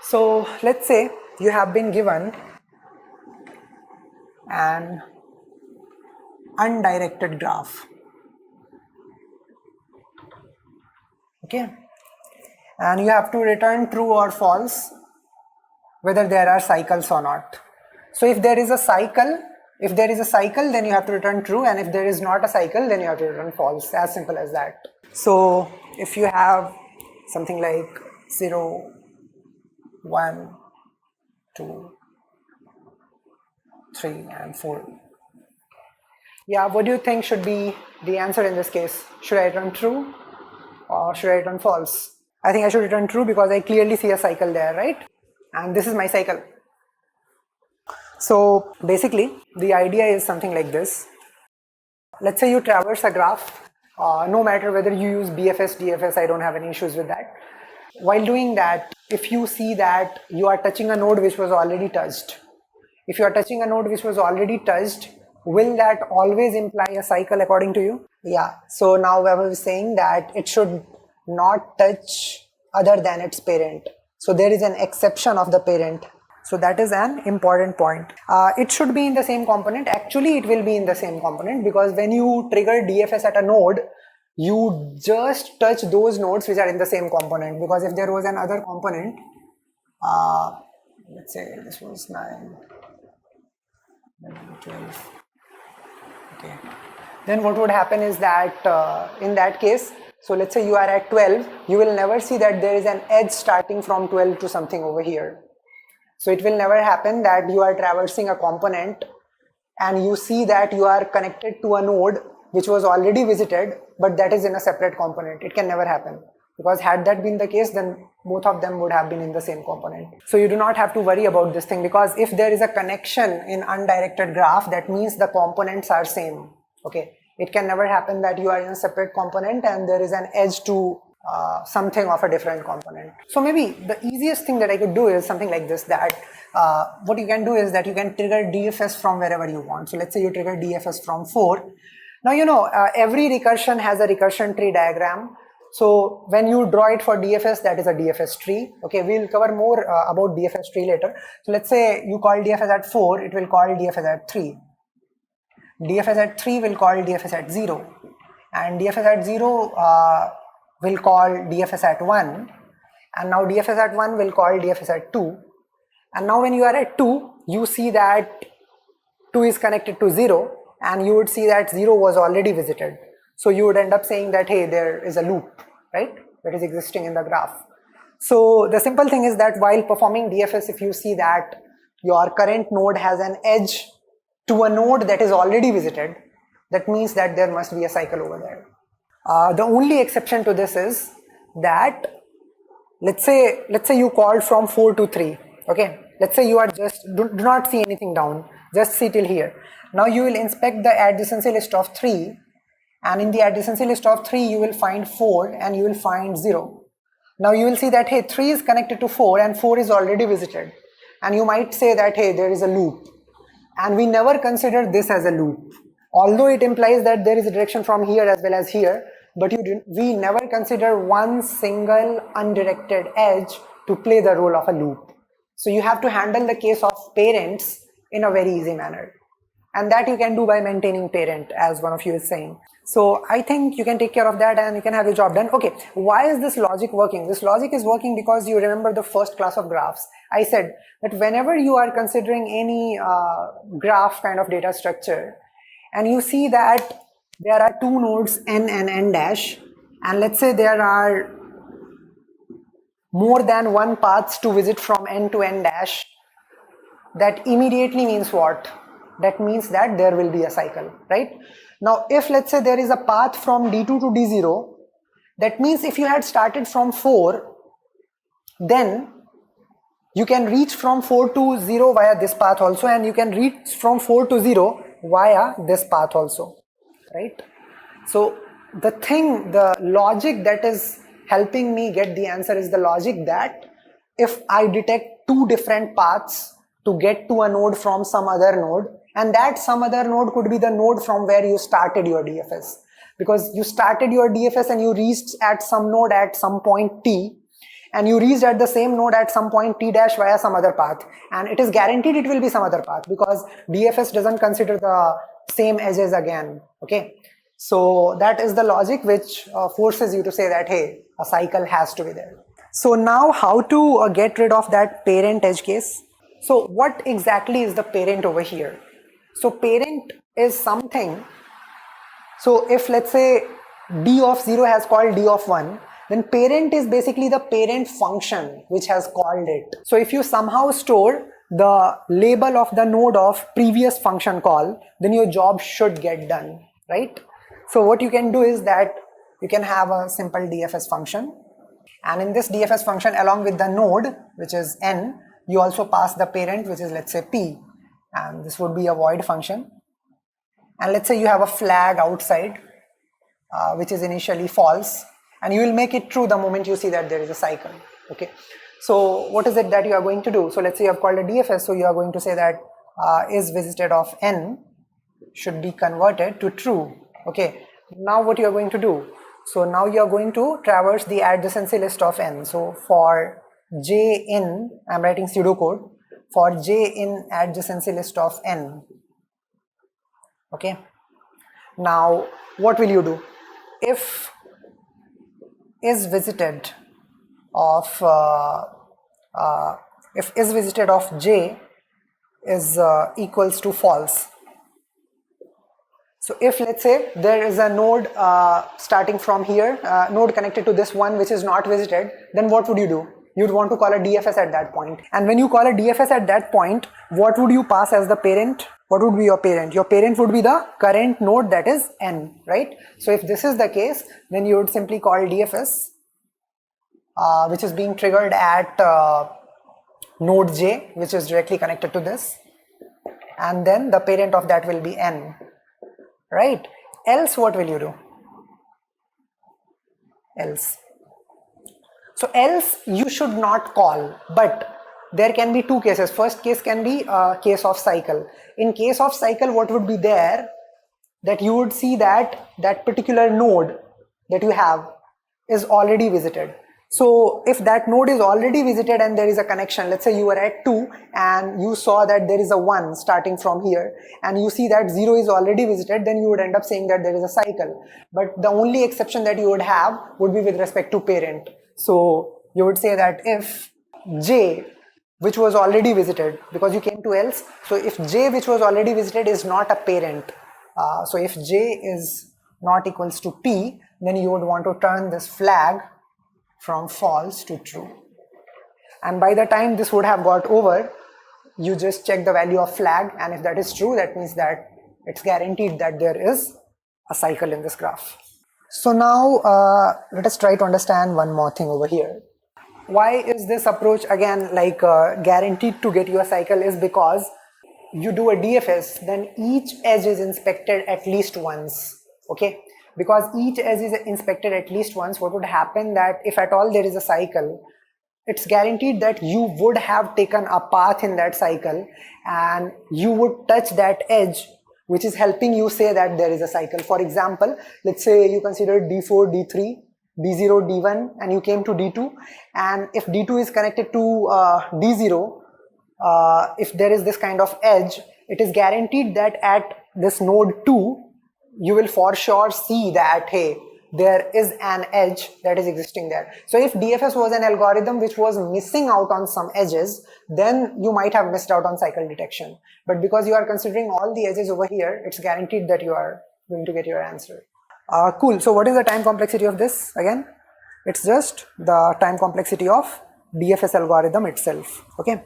So let's say you have been given an undirected graph. Okay, and you have to return true or false whether there are cycles or not. So if there is a cycle, then you have to return true, and if there is not a cycle, then you have to return false. As simple as that. So if you have something like 0, 1, 2, 3 and 4. Yeah, what do you think should be the answer in this case? Should I return true or should I return false? I think I should return true because I clearly see a cycle there, right? And this is my cycle. So basically the idea is something like this. Let's say you traverse a graph, no matter whether you use BFS, DFS, I don't have any issues with that. While doing that, if you see that you are touching a node which was already touched, if you are touching a node which was already touched, will that always imply a cycle according to you? Yeah, so now I was saying that it should not touch other than its parent. So there is an exception of the parent. So that is an important point. It should be in the same component. Actually, it will be in the same component because when you trigger DFS at a node, you just touch those nodes which are in the same component. Because if there was another component, let's say this was 9, 12, okay, then what would happen is that in that case, so let's say you are at 12, you will never see that there is an edge starting from 12 to something over here. So it will never happen that you are traversing a component and you see that you are connected to a node which was already visited, but that is in a separate component. It can never happen, because had that been the case, then both of them would have been in the same component. So you do not have to worry about this thing, because if there is a connection in undirected graph, that means the components are same. Okay, it can never happen that you are in a separate component and there is an edge to something of a different component. So maybe the easiest thing that I could do is something like this, that what you can do is that you can trigger DFS from wherever you want. So let's say you trigger DFS from 4. Now you know every recursion has a recursion tree diagram. So when you draw it for DFS, that is a DFS tree. Okay, we'll cover more about DFS tree later. So let's say you call DFS at 4, it will call DFS at 3. DFS at 3 will call DFS at 0. And DFS at 0 will call DFS at 1, and now DFS at 1 will call DFS at 2, and now when you are at 2, you see that 2 is connected to 0, and you would see that 0 was already visited. So you would end up saying that, hey, there is a loop, right, that is existing in the graph. So the simple thing is that while performing DFS, if you see that your current node has an edge to a node that is already visited, that means that there must be a cycle over there. The only exception to this is that let's say you called from 4 to 3. Okay, let's say you are just do not see anything down, just see till here. Now you will inspect the adjacency list of 3, and in the adjacency list of 3 you will find 4 and you will find 0. Now you will see that, hey, 3 is connected to 4 and 4 is already visited, and you might say that, hey, there is a loop, and we never consider this as a loop. Although it implies that there is a direction from here as well as here, but we never consider one single undirected edge to play the role of a loop. So you have to handle the case of parents in a very easy manner. And that you can do by maintaining parent, as one of you is saying. So I think you can take care of that and you can have your job done. Okay, why is this logic working? This logic is working because you remember the first class of graphs. I said that whenever you are considering any graph kind of data structure, and you see that there are two nodes n and n dash, and let's say there are more than one paths to visit from n to n dash, that immediately means what? That means that there will be a cycle, right? Now if let's say there is a path from d2 to d0, that means if you had started from 4, then you can reach from 4 to 0 via this path also, and you can reach from 4 to 0 via this path also, right? So the logic that is helping me get the answer is the logic that if I detect two different paths to get to a node from some other node, and that some other node could be the node from where you started your DFS, because you started your DFS and you reached at some node at some point t, and you reached at the same node at some point t dash via some other path, and it is guaranteed it will be some other path because DFS doesn't consider the same edges again. Okay, so that is the logic which forces you to say that hey, a cycle has to be there. So now how to get rid of that parent edge case? So what exactly is the parent over here? So parent is something, so if let's say d of 0 has called d of 1, then parent is basically the parent function which has called it. So if you somehow store the label of the node of previous function call, then your job should get done, right? So what you can do is that you can have a simple DFS function, and in this DFS function along with the node which is n, you also pass the parent which is let's say p, and this would be a void function. And let's say you have a flag outside which is initially false, and you will make it true the moment you see that there is a cycle. Okay, so what is it that you are going to do? So let's say you have called a DFS, so you are going to say that is visited of n should be converted to true. Okay, now what you are going to do? So now you are going to traverse the adjacency list of n. So for j in, I am writing pseudocode, for j in adjacency list of n. Okay, now what will you do? If is visited of if is visited of j is equals to false. So if let's say there is a node starting from here, node connected to this one which is not visited, then what would you do? You'd want to call a DFS at that point. And when you call a DFS at that point, what would you pass as the parent? What would be your parent? Your parent would be the current node, that is n, right? So if this is the case, then you would simply call DFS which is being triggered at node j, which is directly connected to this, and then the parent of that will be n, right? Else what will you do? Else. So else you should not call, but there can be two cases. First case can be a case of cycle. In case of cycle, what would be there? That you would see that that particular node that you have is already visited. So if that node is already visited and there is a connection, let's say you were at 2 and you saw that there is a 1 starting from here, and you see that 0 is already visited, then you would end up saying that there is a cycle. But the only exception that you would have would be with respect to parent. So you would say that if j, which was already visited, because you came to else, so if j which was already visited is not a parent, so if j is not equals to p, then you would want to turn this flag from false to true. And by the time this would have got over, you just check the value of flag, and if that is true, that means that it's guaranteed that there is a cycle in this graph. So now let us try to understand one more thing over here. Why is this approach again like guaranteed to get you a cycle? Is because you do a DFS, then each edge is inspected at least once. Okay, because each edge is inspected at least once, what would happen that if at all there is a cycle, it's guaranteed that you would have taken a path in that cycle and you would touch that edge which is helping you say that there is a cycle. For example, let's say you consider D4, D3, D0, D1, and you came to D2, and if D2 is connected to D0, if there is this kind of edge, it is guaranteed that at this node 2, you will for sure see that, hey, there is an edge that is existing there. So if DFS was an algorithm which was missing out on some edges, then you might have missed out on cycle detection. But because you are considering all the edges over here, it's guaranteed that you are going to get your answer. Cool. So what is the time complexity of this again? It's just the time complexity of DFS algorithm itself. Okay.